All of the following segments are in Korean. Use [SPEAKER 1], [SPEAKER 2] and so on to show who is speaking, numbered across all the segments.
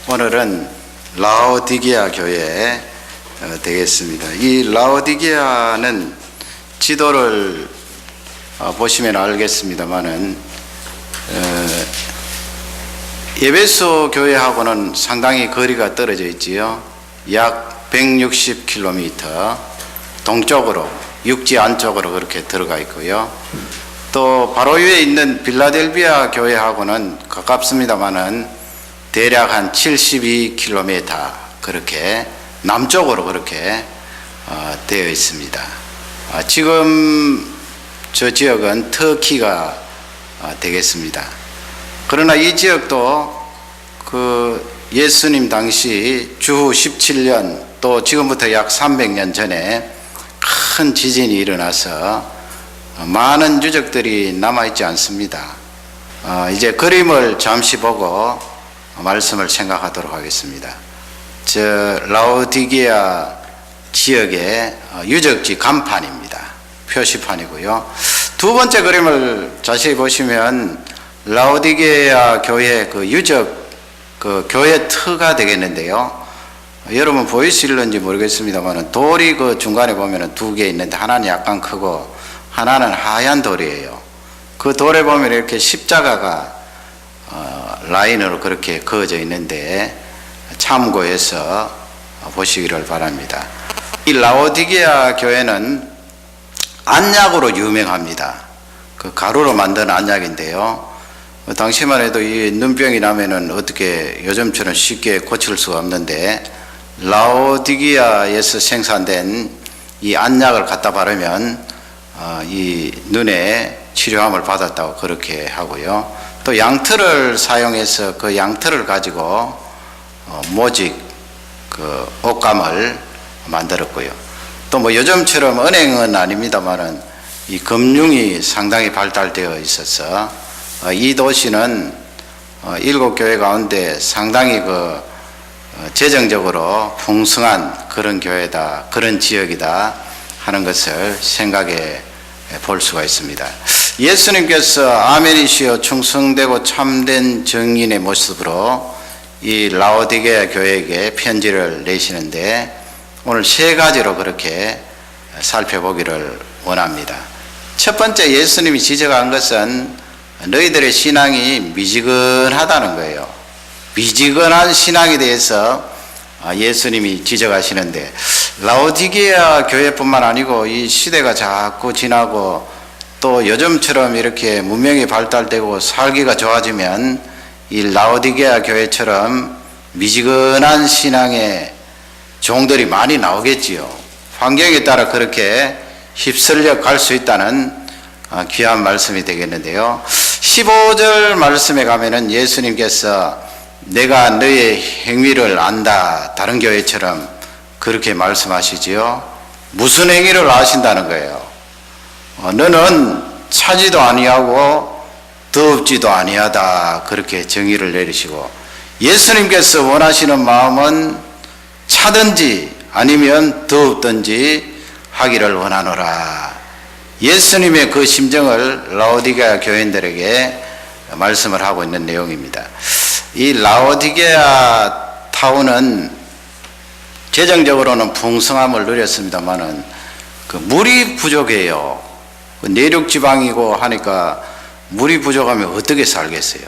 [SPEAKER 1] 오늘은 라오디게아 교회 되겠습니다. 이 라오디게아는 지도를 보시면 알겠습니다만은 에베소 교회하고는 상당히 거리가 떨어져 있지요. 약 160km 동쪽으로 육지 안쪽으로 그렇게 들어가 있고요. 또 바로 위에 있는 빌라델비아 교회하고는 가깝습니다만은 대략 한 72km 그렇게 남쪽으로 그렇게 되어 있습니다. 지금 저 지역은 터키가 되겠습니다. 그러나 이 지역도 그 예수님 당시 주후 17년 또 지금부터 약 300년 전에 큰 지진이 일어나서 많은 유적들이 남아있지 않습니다. 이제 그림을 잠시 보고 말씀을 생각하도록 하겠습니다. 저 라오디게아 지역의 유적지 간판입니다. 표시판이고요. 두 번째 그림을 자세히 보시면 라오디게아 교회 그 유적 그 교회 터가 되겠는데요. 여러분 보이실런지 모르겠습니다만 돌이 그 중간에 보면 두 개 있는데 하나는 약간 크고 하나는 하얀 돌이에요. 그 돌에 보면 이렇게 십자가가 라인으로 그렇게 그어져 있는데 참고해서 보시기를 바랍니다. 이 라오디게아 교회는 안약으로 유명합니다. 그 가루로 만든 안약인데요. 당시만 해도 이 눈병이 나면은 어떻게 요즘처럼 쉽게 고칠 수가 없는데 라오디게아에서 생산된 이 안약을 갖다 바르면 이 눈에 치료함을 받았다고 그렇게 하고요. 또 양털을 사용해서 그 양털을 가지고 모직 그 옷감을 만들었고요. 또 뭐 요즘처럼 은행은 아닙니다만은 이 금융이 상당히 발달되어 있어서 이 도시는 7교회 가운데 상당히 그 재정적으로 풍성한 그런 교회다, 그런 지역이다 하는 것을 생각해 볼 수가 있습니다. 예수님께서 아멘이시여 충성되고 참된 증인의 모습으로 이 라오디게아 교회에게 편지를 내시는데 오늘 세 가지로 그렇게 살펴보기를 원합니다. 첫 번째, 예수님이 지적한 것은 너희들의 신앙이 미지근하다는 거예요. 미지근한 신앙에 대해서 예수님이 지적하시는데 라오디게아 교회뿐만 아니고 이 시대가 자꾸 지나고 또 요즘처럼 이렇게 문명이 발달되고 살기가 좋아지면 이 라오디게아 교회처럼 미지근한 신앙의 종들이 많이 나오겠지요. 환경에 따라 그렇게 휩쓸려 갈 수 있다는 귀한 말씀이 되겠는데요. 15절 말씀에 가면은 예수님께서 내가 너의 행위를 안다, 다른 교회처럼 그렇게 말씀하시지요. 무슨 행위를 아신다는 거예요? 너는 차지도 아니하고 더웁지도 아니하다, 그렇게 정의를 내리시고 예수님께서 원하시는 마음은 차든지 아니면 더웁든지 하기를 원하노라. 예수님의 그 심정을 라오디게아 교인들에게 말씀을 하고 있는 내용입니다. 이 라오디게아 타운은 재정적으로는 풍성함을 누렸습니다만은 그 물이 부족해요. 그 내륙 지방이고 하니까 물이 부족하면 어떻게 살겠어요?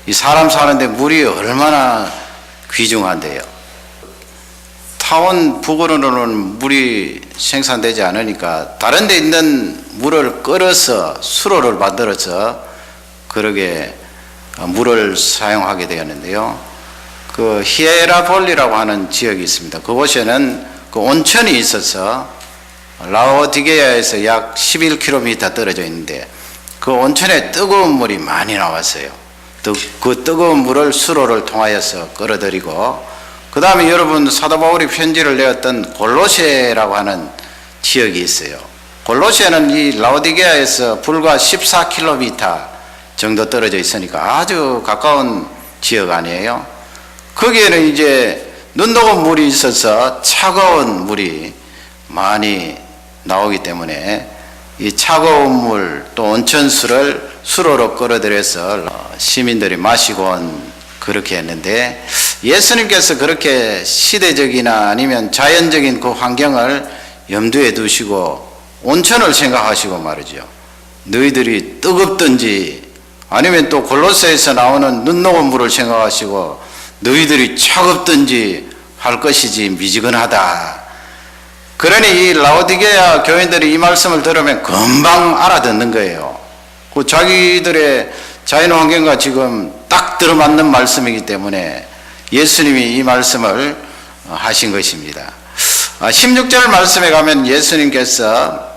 [SPEAKER 1] 이 사람 사는데 물이 얼마나 귀중한데요. 타운 북으로는 물이 생산되지 않으니까 다른 데 있는 물을 끓여서 수로를 만들어서 그러게 물을 사용하게 되었는데요. 그 히에라폴리라고 하는 지역이 있습니다. 그곳에는 그 온천이 있어서 라오디게아에서 약 11km 떨어져 있는데 그 온천에 뜨거운 물이 많이 나왔어요. 또 그 뜨거운 물을 수로를 통하여서 끌어들이고 그 다음에 여러분 사도 바울이 편지를 내었던 골로새라고 하는 지역이 있어요. 골로새는 이 라오디게아에서 불과 14km 정도 떨어져 있으니까 아주 가까운 지역 아니에요. 거기에는 이제 눈 녹은 물이 있어서 차가운 물이 많이 나오기 때문에 이 차가운 물 또 온천수를 수로로 끌어들여서 시민들이 마시고 온 그렇게 했는데 예수님께서 그렇게 시대적이나 아니면 자연적인 그 환경을 염두에 두시고 온천을 생각하시고 말이죠. 너희들이 뜨겁든지 아니면 또 골로새에서 나오는 눈 녹은 물을 생각하시고 너희들이 차갑든지 할 것이지 미지근하다. 그러니 이 라오디게아 교인들이 이 말씀을 들으면 금방 알아듣는 거예요. 그 자기들의 자연 환경과 지금 딱 들어맞는 말씀이기 때문에 예수님이 이 말씀을 하신 것입니다. 16절 말씀에 가면 예수님께서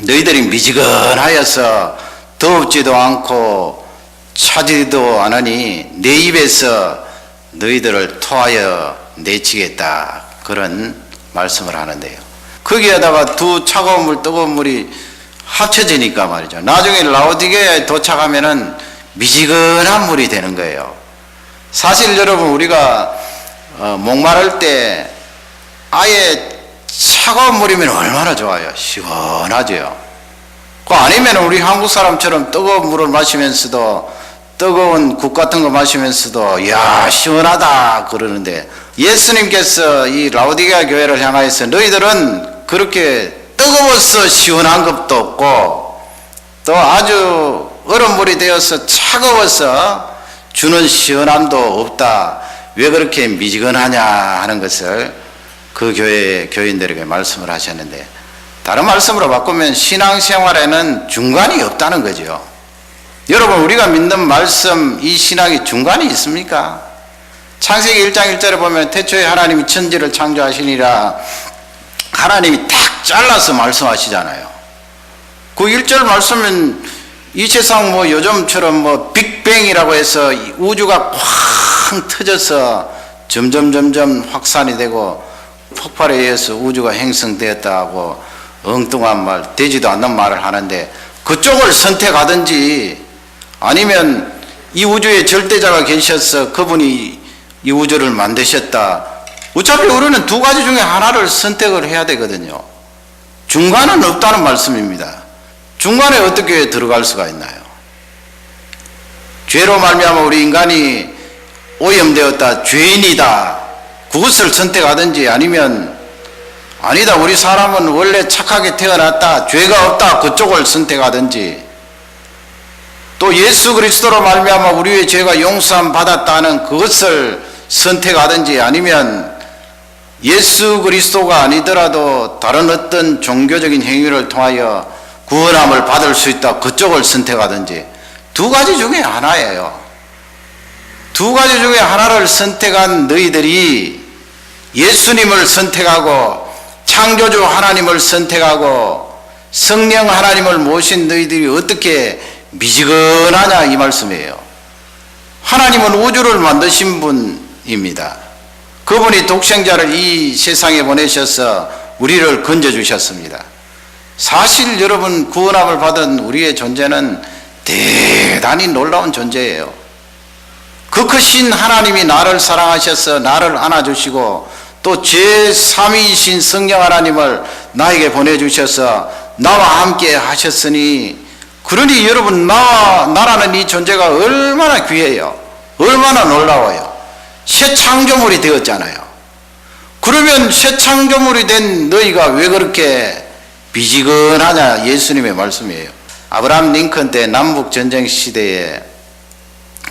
[SPEAKER 1] 너희들이 미지근하여서 더웁지도 않고 차지도 않으니 내 입에서 너희들을 토하여 내치겠다. 그런 말씀을 하는데요. 거기에다가 두 차가운 물, 뜨거운 물이 합쳐지니까 말이죠. 나중에 라오디게아에 도착하면은 미지근한 물이 되는 거예요. 사실 여러분 우리가 목마를 때 아예 차가운 물이면 얼마나 좋아요. 시원하죠. 그 아니면 우리 한국 사람처럼 뜨거운 물을 마시면서도 뜨거운 국 같은 거 마시면서도 야 시원하다 그러는데 예수님께서 이 라오디게아 교회를 향하여서 너희들은 그렇게 뜨거워서 시원한 것도 없고 또 아주 얼음물이 되어서 차가워서 주는 시원함도 없다. 왜 그렇게 미지근하냐 하는 것을 그 교회 교인들에게 말씀을 하셨는데 다른 말씀으로 바꾸면 신앙생활에는 중간이 없다는 거죠. 여러분 우리가 믿는 말씀 이 신앙이 중간이 있습니까? 창세기 1장 1절에 보면 태초에 하나님이 천지를 창조하시니라 하나님이 딱 잘라서 말씀하시잖아요. 그 1절 말씀은 이 세상 뭐 요즘처럼 뭐 빅뱅이라고 해서 우주가 쾅 터져서 점점 확산이 되고 폭발에 의해서 우주가 형성되었다고 엉뚱한 말, 되지도 않는 말을 하는데 그쪽을 선택하든지 아니면 이 우주에 절대자가 계셔서 그분이 이 우주를 만드셨다. 어차피 우리는 두 가지 중에 하나를 선택을 해야 되거든요. 중간은 없다는 말씀입니다. 중간에 어떻게 들어갈 수가 있나요? 죄로 말미암아 우리 인간이 오염되었다, 죄인이다. 그것을 선택하든지 아니면 아니다, 우리 사람은 원래 착하게 태어났다, 죄가 없다, 그쪽을 선택하든지 또 예수 그리스도로 말미암아 우리의 죄가 용서함 받았다는 그것을 선택하든지 아니면 예수 그리스도가 아니더라도 다른 어떤 종교적인 행위를 통하여 구원함을 받을 수 있다, 그쪽을 선택하든지 두 가지 중에 하나예요. 두 가지 중에 하나를 선택한 너희들이 예수님을 선택하고 창조주 하나님을 선택하고 성령 하나님을 모신 너희들이 어떻게 미지근하냐 이 말씀이에요. 하나님은 우주를 만드신 분입니다. 그분이 독생자를 이 세상에 보내셔서 우리를 건져주셨습니다. 사실 여러분 구원함을 받은 우리의 존재는 대단히 놀라운 존재예요. 그 크신 하나님이 나를 사랑하셔서 나를 안아주시고 또 제3위이신 성령 하나님을 나에게 보내주셔서 나와 함께 하셨으니 그러니 여러분 나라는 이 존재가 얼마나 귀해요. 얼마나 놀라워요. 새 창조물이 되었잖아요. 그러면 새 창조물이 된 너희가 왜 그렇게 미지근하냐 예수님의 말씀이에요. 아브라함 링컨 때 남북 전쟁 시대에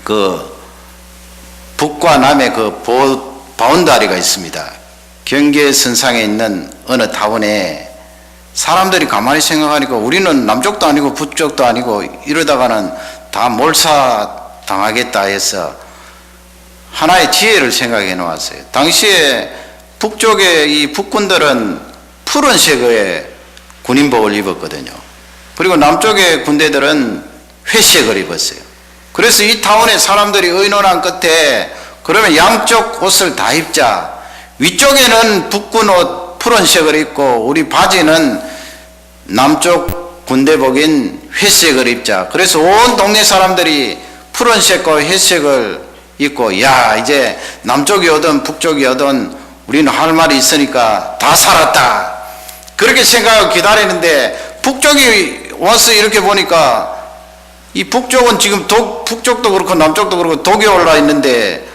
[SPEAKER 1] 그 북과 남의 그 바운다리가 있습니다. 경계선상에 있는 어느 타운에 사람들이 가만히 생각하니까 우리는 남쪽도 아니고 북쪽도 아니고 이러다가는 다 몰사당하겠다 해서 하나의 지혜를 생각해 놓았어요. 당시에 북쪽의 이 북군들은 푸른색의 군인복을 입었거든요. 그리고 남쪽의 군대들은 회색을 입었어요. 그래서 이 타운의 사람들이 의논한 끝에 그러면 양쪽 옷을 다 입자. 위쪽에는 북군 옷 푸른색을 입고 우리 바지는 남쪽 군대복인 회색을 입자. 그래서 온 동네 사람들이 푸른색과 회색을 입고 야 이제 남쪽이 오든 북쪽이 오든 우리는 할 말이 있으니까 다 살았다. 그렇게 생각하고 기다리는데 북쪽이 와서 이렇게 보니까 이 북쪽은 지금 북쪽도 그렇고 남쪽도 그렇고 독이 올라 있는데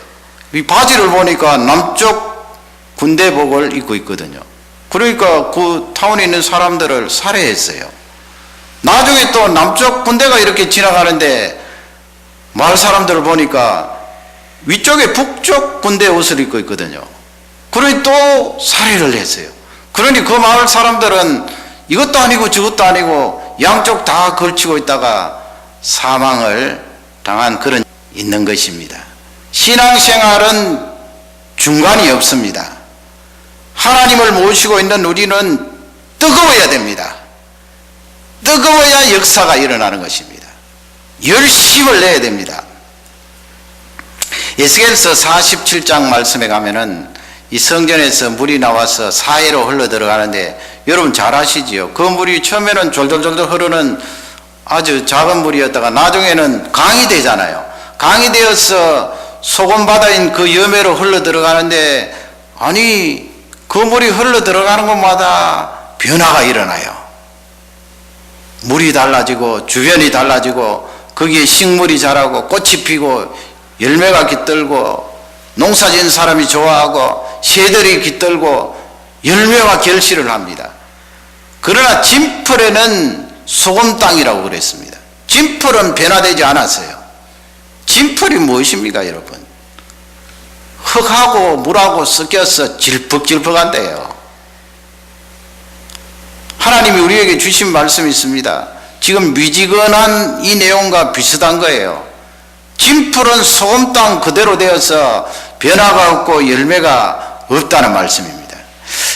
[SPEAKER 1] 이 바지를 보니까 남쪽 군대복을 입고 있거든요. 그러니까 그 타운에 있는 사람들을 살해했어요. 나중에 또 남쪽 군대가 이렇게 지나가는데 마을 사람들을 보니까 위쪽에 북쪽 군대 옷을 입고 있거든요. 그러니 또 살해를 했어요. 그러니 그 마을 사람들은 이것도 아니고 저것도 아니고 양쪽 다 걸치고 있다가 사망을 당한 그런 있는 것입니다. 신앙생활은 중간이 없습니다. 하나님을 모시고 있는 우리는 뜨거워야 됩니다. 뜨거워야 역사가 일어나는 것입니다. 열심을 내야 됩니다. 에스겔서 47장 말씀에 가면은 이 성전에서 물이 나와서 사해로 흘러 들어가는데 여러분 잘 아시지요? 그 물이 처음에는 졸졸졸 흐르는 아주 작은 물이었다가 나중에는 강이 되잖아요. 강이 되어서 소금바다인 그 여매로 흘러 들어가는데 아니 그 물이 흘러 들어가는 곳마다 변화가 일어나요. 물이 달라지고 주변이 달라지고 거기에 식물이 자라고 꽃이 피고 열매가 깃들고 농사 지은 사람이 좋아하고 새들이 깃들고 열매와 결실을 합니다. 그러나 진풀에는 소금 땅이라고 그랬습니다. 진풀은 변화되지 않았어요. 진풀이 무엇입니까 여러분? 흙하고 물하고 섞여서 질퍽질퍽한데요. 하나님이 우리에게 주신 말씀이 있습니다. 지금 미지근한 이 내용과 비슷한 거예요. 진풀은 소금 땅 그대로 되어서 변화가 없고 열매가 없다는 말씀입니다.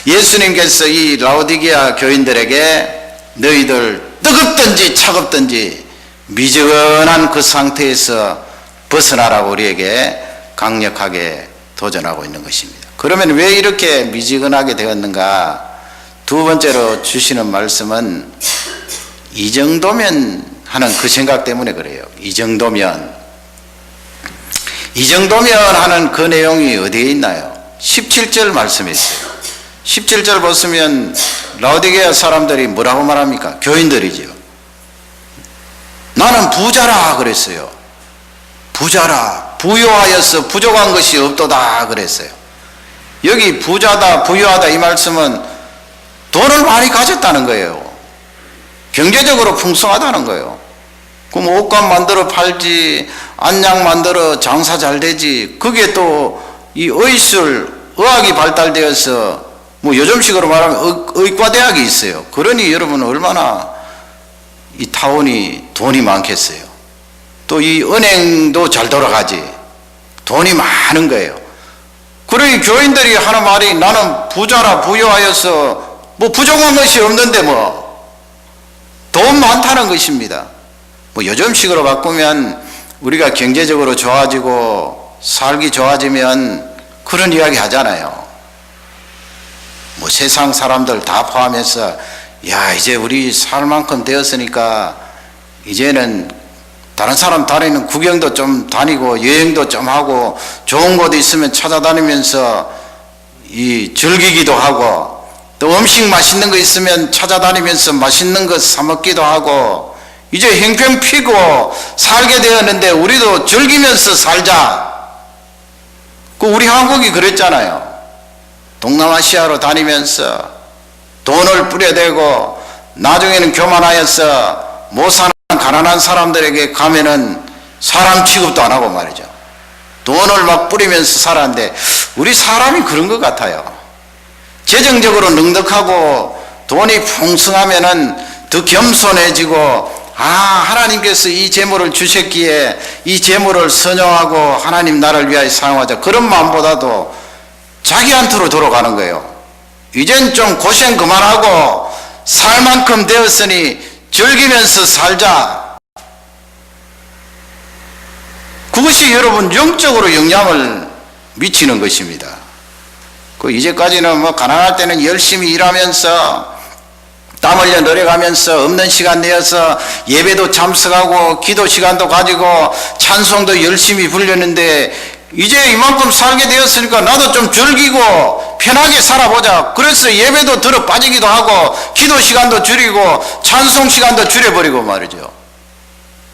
[SPEAKER 1] 예수님께서 이 라오디게아 교인들에게 너희들 뜨겁든지 차갑든지 미지근한 그 상태에서 벗어나라고 우리에게 강력하게 도전하고 있는 것입니다. 그러면 왜 이렇게 미지근하게 되었는가? 두 번째로 주시는 말씀은 이 정도면 하는 그 생각 때문에 그래요. 이 정도면 하는 그 내용이 어디에 있나요? 17절 말씀에 있어요. 17절 보시면 라오디게아 사람들이 뭐라고 말합니까? 교인들이죠. 나는 부자라 그랬어요. 부자라, 부요하여서 부족한 것이 없도다 그랬어요. 여기 부자다, 부유하다 이 말씀은 돈을 많이 가졌다는 거예요. 경제적으로 풍성하다는 거예요. 그럼 옷감 만들어 팔지, 안양 만들어 장사 잘 되지. 그게 또 이 의술, 의학이 발달되어서 뭐 요즘식으로 말하면 의과대학이 있어요. 그러니 여러분 얼마나 이 타운이 돈이 많겠어요. 또 이 은행도 잘 돌아가지. 돈이 많은 거예요. 그러니 교인들이 하는 말이 나는 부자라 부유하여서 뭐 부족한 것이 없는데 뭐 돈 많다는 것입니다. 뭐 요즘식으로 바꾸면 우리가 경제적으로 좋아지고 살기 좋아지면 그런 이야기 하잖아요. 뭐 세상 사람들 다 포함해서 야 이제 우리 살 만큼 되었으니까 이제는 다른 사람 다니는 구경도 좀 다니고 여행도 좀 하고 좋은 곳 있으면 찾아다니면서 이 즐기기도 하고 또 음식 맛있는 거 있으면 찾아다니면서 맛있는 거 사 먹기도 하고 이제 형편피고 살게 되었는데 우리도 즐기면서 살자. 그 우리 한국이 그랬잖아요. 동남아시아로 다니면서 돈을 뿌려대고 나중에는 교만하여서 못 사는 가난한 사람들에게 가면은 사람 취급도 안 하고 말이죠. 돈을 막 뿌리면서 살았는데 우리 사람이 그런 것 같아요. 재정적으로 넉넉하고 돈이 풍성하면은 더 겸손해지고 하나님께서 이 재물을 주셨기에 이 재물을 선용하고 하나님 나를 위하여 사용하자 그런 마음보다도 자기한테로 돌아가는 거예요. 이젠 좀 고생 그만하고 살 만큼 되었으니 즐기면서 살자. 그것이 여러분 영적으로 영향을 미치는 것입니다. 그 이제까지는 뭐 가난할 때는 열심히 일하면서 땀 흘려 노력하면서 없는 시간 내어서 예배도 참석하고 기도 시간도 가지고 찬송도 열심히 부르는데 이제 이만큼 살게 되었으니까 나도 좀 즐기고 편하게 살아보자. 그래서 예배도 들어 빠지기도 하고 기도 시간도 줄이고 찬송 시간도 줄여버리고 말이죠.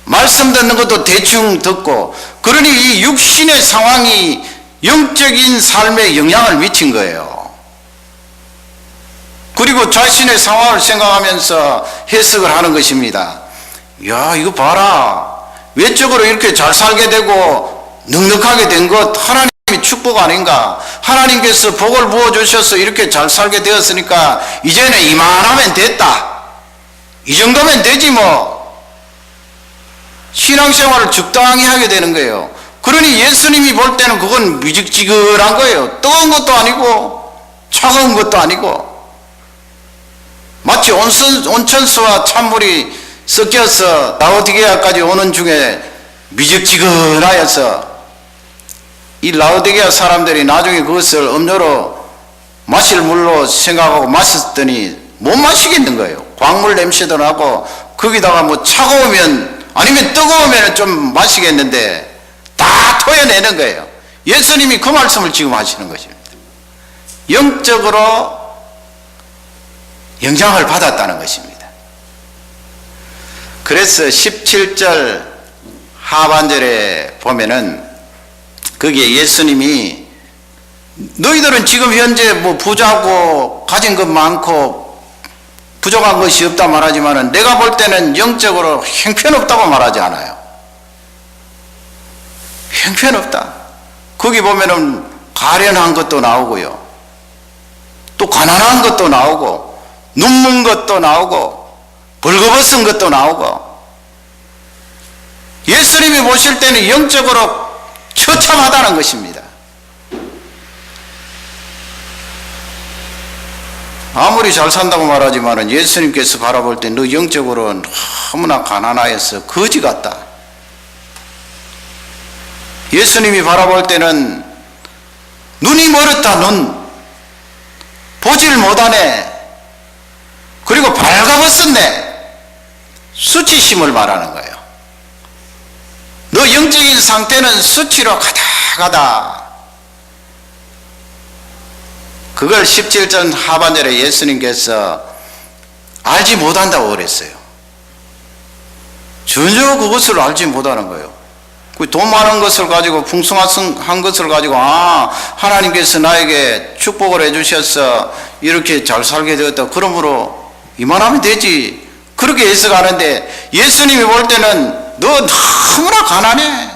[SPEAKER 1] 말씀 듣는 것도 대충 듣고 그러니 이 육신의 상황이 영적인 삶에 영향을 미친 거예요. 그리고 자신의 상황을 생각하면서 해석을 하는 것입니다. 야, 이거 봐라. 외적으로 이렇게 잘 살게 되고 넉넉하게 된 것 하나님의 축복 아닌가? 하나님께서 복을 부어주셔서 이렇게 잘 살게 되었으니까 이제는 이만하면 됐다. 이 정도면 되지 뭐. 신앙생활을 적당히 하게 되는 거예요. 그러니 예수님이 볼 때는 그건 미직지근한 거예요. 뜨거운 것도 아니고 차가운 것도 아니고 마치 온천수와 찬물이 섞여서 라오디게아까지 오는 중에 미적지근하여서 이 라오디게아 사람들이 나중에 그것을 음료로 마실 물로 생각하고 마셨더니 못 마시겠는 거예요. 광물 냄새도 나고 거기다가 뭐 차가우면 아니면 뜨거우면 좀 마시겠는데 다 토해내는 거예요. 예수님이 그 말씀을 지금 하시는 것입니다. 영적으로 영향을 받았다는 것입니다. 그래서 17절 하반절에 보면은 거기에 예수님이 너희들은 지금 현재 뭐 부자고 가진 것 많고 부족한 것이 없다 말하지만은 내가 볼 때는 영적으로 형편없다고 말하지 않아요. 형편없다. 거기 보면은 가련한 것도 나오고요. 또 가난한 것도 나오고 눈먼 것도 나오고 벌거벗은 것도 나오고 예수님이 보실 때는 영적으로 처참하다는 것입니다. 아무리 잘 산다고 말하지만 예수님께서 바라볼 때 너 영적으로 너무나 가난하여서 거지 같다. 예수님이 바라볼 때는 눈이 멀었다. 눈 보질 못하네. 그리고 발가벗었네. 수치심을 말하는 거예요. 너 영적인 상태는 수치로 가다가다. 그걸 17절 하반절에 예수님께서 알지 못한다고 그랬어요. 전혀 그것을 알지 못하는 거예요. 그 돈 많은 것을 가지고 풍성한 것을 가지고 하나님께서 나에게 축복을 해주셔서 이렇게 잘 살게 되었다. 그러므로 이만하면 되지. 그렇게 해석하는데 예수님이 볼 때는 너 너무나 가난해.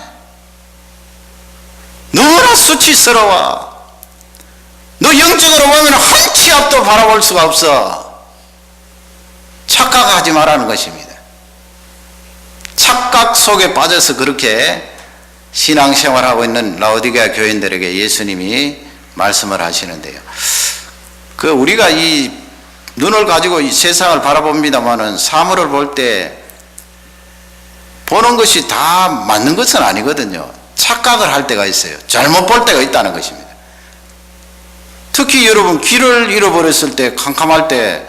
[SPEAKER 1] 너무나 수치스러워. 너 영적으로 보면 한 치 앞도 바라볼 수가 없어. 착각하지 말라는 것입니다. 착각 속에 빠져서 그렇게 신앙생활하고 있는 라오디게아 교인들에게 예수님이 말씀을 하시는데요. 우리가 이 눈을 가지고 이 세상을 바라봅니다만은 사물을 볼 때 보는 것이 다 맞는 것은 아니거든요. 착각을 할 때가 있어요. 잘못 볼 때가 있다는 것입니다. 특히 여러분 길을 잃어버렸을 때 캄캄할 때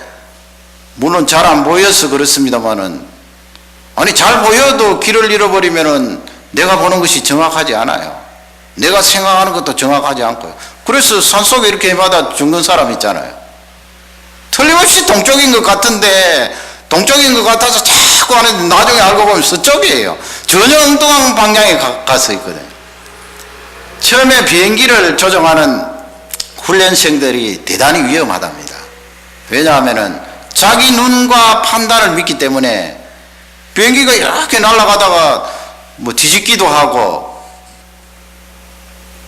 [SPEAKER 1] 물론 잘 안 보여서 그렇습니다만은 아니 잘 보여도 길을 잃어버리면은 내가 보는 것이 정확하지 않아요. 내가 생각하는 것도 정확하지 않고요. 그래서 산속에 이렇게 해마다 죽는 사람 있잖아요. 틀림없이 동쪽인 것 같은데 동쪽인 것 같아서 자꾸 하는데 나중에 알고 보면 서쪽이에요. 전혀 엉뚱한 방향에 가서 있거든요. 처음에 비행기를 조종하는 훈련생들이 대단히 위험하답니다. 왜냐하면은 자기 눈과 판단을 믿기 때문에 비행기가 이렇게 날아가다가 뭐 뒤집기도 하고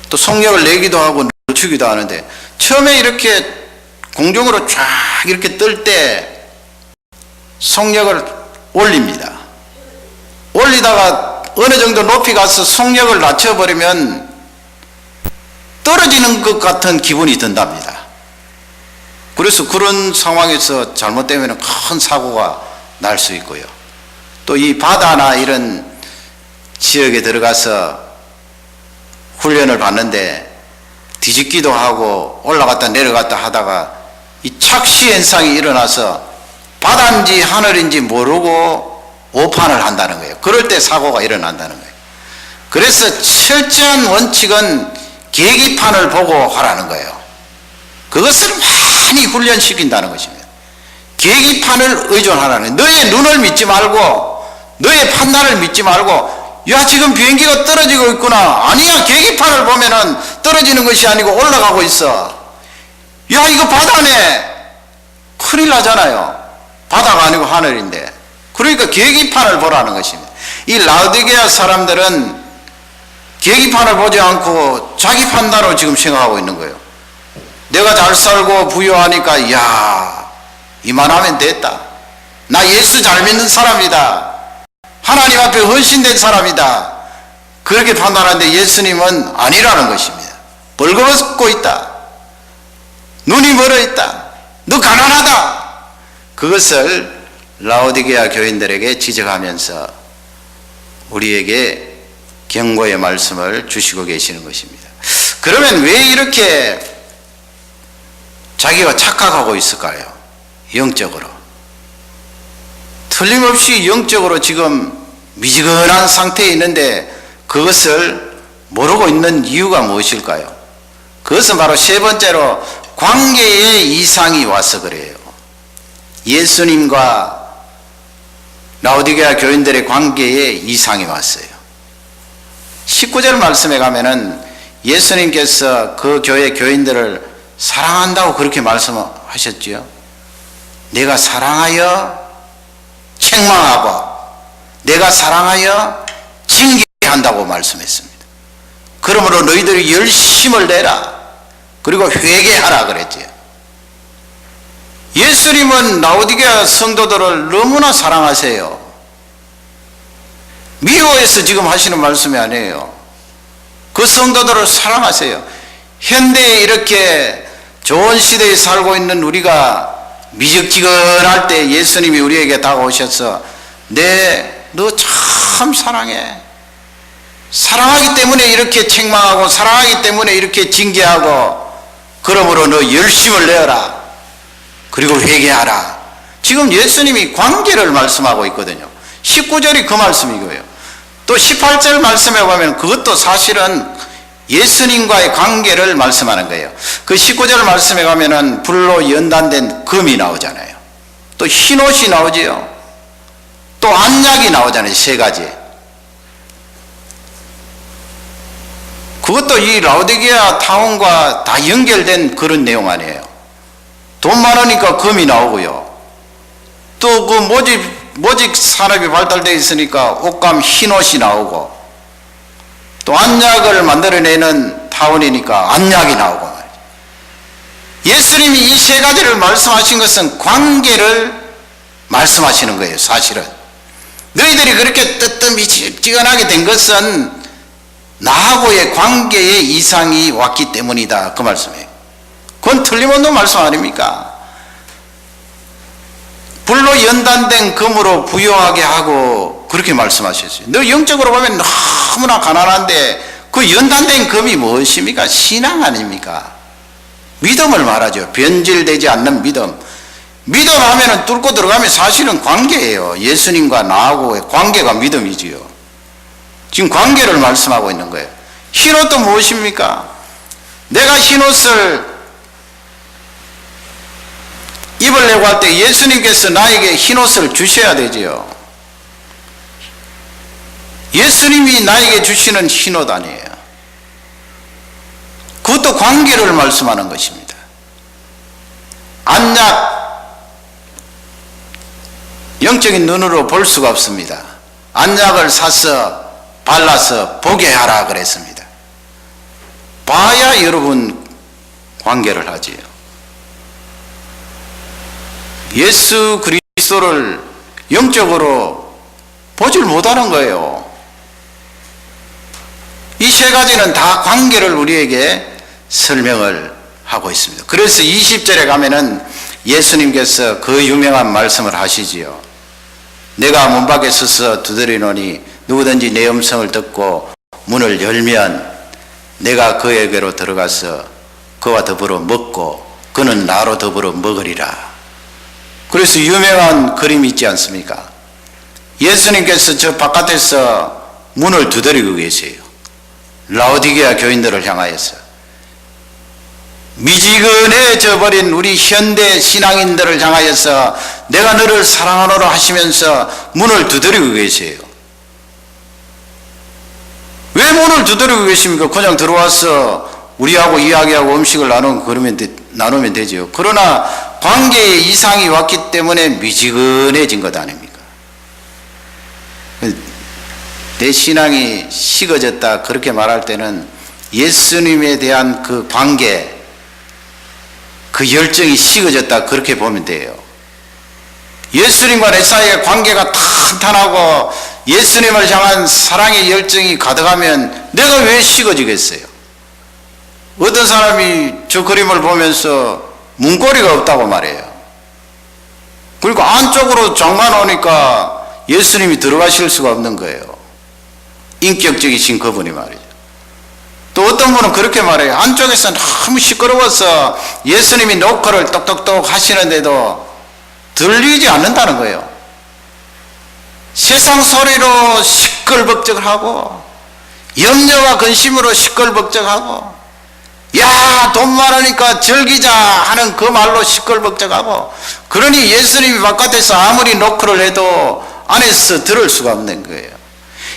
[SPEAKER 1] 또 속력을 내기도 하고 늦추기도 하는데 처음에 이렇게 공중으로 쫙 이렇게 뜰 때 속력을 올립니다. 올리다가 어느 정도 높이 가서 속력을 낮춰버리면 떨어지는 것 같은 기분이 든답니다. 그래서 그런 상황에서 잘못되면 큰 사고가 날 수 있고요. 또 이 바다나 이런 지역에 들어가서 훈련을 받는데 뒤집기도 하고 올라갔다 내려갔다 하다가 이 착시 현상이 일어나서 바다인지 하늘인지 모르고 오판을 한다는 거예요. 그럴 때 사고가 일어난다는 거예요. 그래서 철저한 원칙은 계기판을 보고 하라는 거예요. 그것을 많이 훈련시킨다는 것입니다. 계기판을 의존하라는 거예요. 너의 눈을 믿지 말고 너의 판단을 믿지 말고 야 지금 비행기가 떨어지고 있구나. 아니야 계기판을 보면은 떨어지는 것이 아니고 올라가고 있어. 야, 이거 바다네. 큰일 나잖아요. 바다가 아니고 하늘인데. 그러니까 계기판을 보라는 것입니다. 이 라오디게아 사람들은 계기판을 보지 않고 자기 판단으로 지금 생각하고 있는 거예요. 내가 잘 살고 부유하니까 야, 이만하면 됐다. 나 예수 잘 믿는 사람이다. 하나님 앞에 헌신된 사람이다. 그렇게 판단하는데 예수님은 아니라는 것입니다. 벌거벗고 있다. 눈이 멀어 있다. 너 가난하다. 그것을 라오디게아 교인들에게 지적하면서 우리에게 경고의 말씀을 주시고 계시는 것입니다. 그러면 왜 이렇게 자기가 착각하고 있을까요? 영적으로. 틀림없이 영적으로 지금 미지근한 상태에 있는데 그것을 모르고 있는 이유가 무엇일까요? 그것은 바로 세 번째로 관계의 이상이 와서 그래요. 예수님과 라오디게아 교인들의 관계에 이상이 왔어요. 19절 말씀에 가면은 예수님께서 그 교회 교인들을 사랑한다고 그렇게 말씀하셨지요. 내가 사랑하여 책망하고 내가 사랑하여 징계한다고 말씀했습니다. 그러므로 너희들이 열심을 내라. 그리고 회개하라 그랬지요. 예수님은 라오디게아 성도들을 너무나 사랑하세요. 미워해서 지금 하시는 말씀이 아니에요. 그 성도들을 사랑하세요. 현대에 이렇게 좋은 시대에 살고 있는 우리가 미적지근할 때 예수님이 우리에게 다가오셔서 너 참 사랑해. 사랑하기 때문에 이렇게 책망하고 사랑하기 때문에 이렇게 징계하고 그러므로 너 열심을 내어라. 그리고 회개하라. 지금 예수님이 관계를 말씀하고 있거든요. 19절이 그 말씀이고요. 또 18절 말씀에 보면 그것도 사실은 예수님과의 관계를 말씀하는 거예요. 그 19절 말씀에 가면은 불로 연단된 금이 나오잖아요. 또 흰옷이 나오지요. 또 안약이 나오잖아요. 세 가지. 그것도 이 라오디게아 타운과 다 연결된 그런 내용 아니에요. 돈 많으니까 금이 나오고요. 또 그 모직 산업이 발달되어 있으니까 옷감 흰옷이 나오고 또 안약을 만들어내는 타운이니까 안약이 나오고 말이죠. 예수님이 이 세 가지를 말씀하신 것은 관계를 말씀하시는 거예요. 사실은 너희들이 그렇게 뜨뜻미지근하게 된 것은 나하고의 관계에 이상이 왔기 때문이다. 그 말씀이에요. 그건 틀림없는 말씀 아닙니까? 불로 연단된 금으로 부유하게 하고 그렇게 말씀하셨어요. 너 영적으로 보면 너무나 가난한데 그 연단된 금이 무엇입니까? 신앙 아닙니까? 믿음을 말하죠. 변질되지 않는 믿음. 믿음 하면은 뚫고 들어가면 사실은 관계예요. 예수님과 나하고의 관계가 믿음이지요. 지금 관계를 말씀하고 있는 거예요. 흰옷도 무엇입니까? 내가 흰옷을 입으려고 할 때 예수님께서 나에게 흰옷을 주셔야 되지요. 예수님이 나에게 주시는 흰옷 아니에요. 그것도 관계를 말씀하는 것입니다. 안약, 영적인 눈으로 볼 수가 없습니다. 안약을 사서 발라서 보게 하라 그랬습니다. 봐야 여러분 관계를 하지요. 예수 그리스도를 영적으로 보질 못하는 거예요. 이 세 가지는 다 관계를 우리에게 설명을 하고 있습니다. 그래서 20절에 가면은 예수님께서 그 유명한 말씀을 하시지요. 내가 문 밖에 서서 두드리노니 누구든지 내 음성을 듣고 문을 열면 내가 그에게로 들어가서 그와 더불어 먹고 그는 나로 더불어 먹으리라. 그래서 유명한 그림이 있지 않습니까? 예수님께서 저 바깥에서 문을 두드리고 계세요. 라오디게아 교인들을 향하여서 미지근해져 버린 우리 현대 신앙인들을 향하여서 내가 너를 사랑하노라 하시면서 문을 두드리고 계세요. 왜 문을 두드리고 계십니까? 그냥 들어와서 우리하고 이야기하고 음식을 나누면 되죠. 그러나 관계에 이상이 왔기 때문에 미지근해진 것 아닙니까? 내 신앙이 식어졌다 그렇게 말할 때는 예수님에 대한 그 관계, 그 열정이 식어졌다 그렇게 보면 돼요. 예수님과 내 사이의 관계가 탄탄하고 예수님을 향한 사랑의 열정이 가득하면 내가 왜 식어지겠어요? 어떤 사람이 저 그림을 보면서 문고리가 없다고 말해요. 그리고 안쪽으로 장만 오니까 예수님이 들어가실 수가 없는 거예요. 인격적이신 그분이 말이죠. 또 어떤 분은 그렇게 말해요. 안쪽에서 너무 시끄러워서 예수님이 노크를 똑똑똑 하시는데도 들리지 않는다는 거예요. 세상 소리로 시끌벅적하고 염려와 근심으로 시끌벅적하고 야, 돈 많으니까 즐기자 하는 그 말로 시끌벅적하고, 그러니 예수님이 바깥에서 아무리 노크를 해도 안에서 들을 수가 없는 거예요.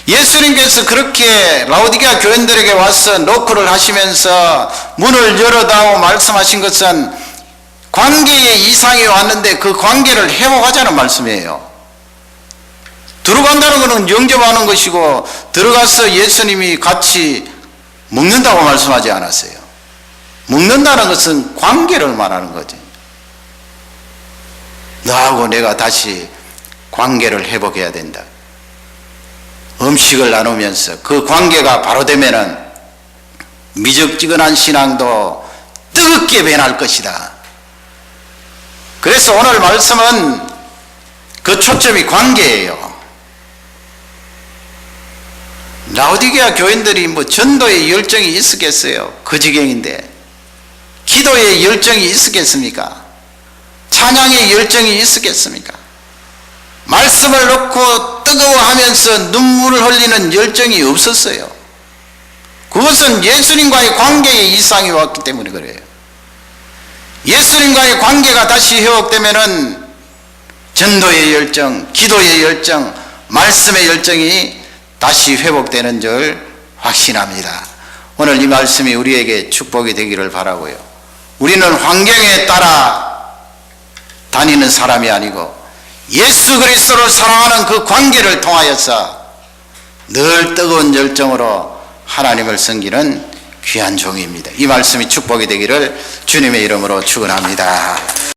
[SPEAKER 1] 예수님께서 그렇게 라오디게아 교인들에게 와서 노크를 하시면서 문을 열어다오 말씀하신 것은 관계에 이상이 왔는데 그 관계를 회복하자는 말씀이에요. 들어간다는 것은 영접하는 것이고 들어가서 예수님이 같이 먹는다고 말씀하지 않았어요. 먹는다는 것은 관계를 말하는 거지. 너하고 내가 다시 관계를 회복해야 된다. 음식을 나누면서 그 관계가 바로 되면은 미적지근한 신앙도 뜨겁게 변할 것이다. 그래서 오늘 말씀은 그 초점이 관계예요. 라오디게아 교인들이 뭐 전도의 열정이 있었겠어요? 그 지경인데. 기도의 열정이 있었겠습니까? 찬양의 열정이 있었겠습니까? 말씀을 놓고 뜨거워하면서 눈물을 흘리는 열정이 없었어요. 그것은 예수님과의 관계에 이상이 왔기 때문에 그래요. 예수님과의 관계가 다시 회복되면은 전도의 열정, 기도의 열정, 말씀의 열정이 다시 회복되는 줄 확신합니다. 오늘 이 말씀이 우리에게 축복이 되기를 바라고요. 우리는 환경에 따라 다니는 사람이 아니고 예수 그리스도를 사랑하는 그 관계를 통하여서 늘 뜨거운 열정으로 하나님을 섬기는 귀한 종입니다. 이 말씀이 축복이 되기를 주님의 이름으로 축원합니다.